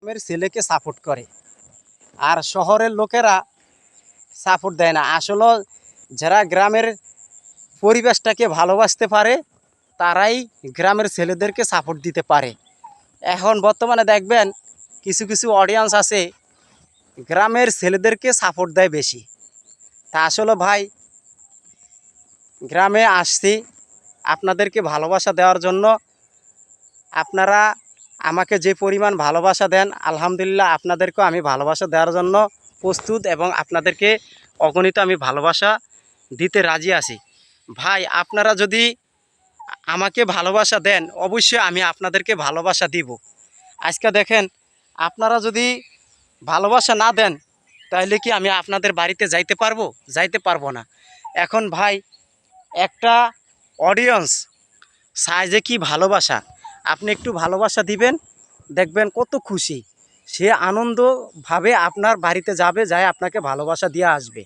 গ্রামের ছেলেকে সাপোর্ট করে, আর শহরের লোকেরা সাপোর্ট দেয় না। আসলে যারা গ্রামের পরিবেশটাকে ভালোবাসতে পারে তারাই গ্রামের ছেলেদেরকে সাপোর্ট দিতে পারে। এখন বর্তমানে দেখবেন কিছু কিছু অডিয়েন্স আছে গ্রামের ছেলেদেরকে সাপোর্ট দেয় বেশি। তা আসলে ভাই, গ্রামে আসছি আপনাদেরকে ভালোবাসা দেওয়ার জন্য। আপনারা আমাকে যে পরিমাণ ভালোবাসা দেন, আলহামদুলিল্লাহ আপনাদেরকেও আমি ভালোবাসা দেওয়ার জন্য প্রস্তুত, এবং আপনাদেরকে অগণিত আমি ভালোবাসা দিতে রাজি আছি। ভাই, আপনারা যদি আমাকে ভালোবাসা দেন অবশ্যই আমি আপনাদেরকে ভালোবাসা দিব। আজকে দেখেন, আপনারা যদি ভালোবাসা না দেন তাহলে কি আমি আপনাদের বাড়িতে যাইতে পারবো? যাইতে পারবো না। এখন ভাই, একটা অডিয়েন্স চায় যে কি ভালোবাসা, আপনি একটু ভালোবাসা দিবেন, দেখবেন কত খুশি সে, আনন্দভাবে আপনার বাড়িতে যাবে, যায় আপনাকে ভালোবাসা দিয়ে আসবে।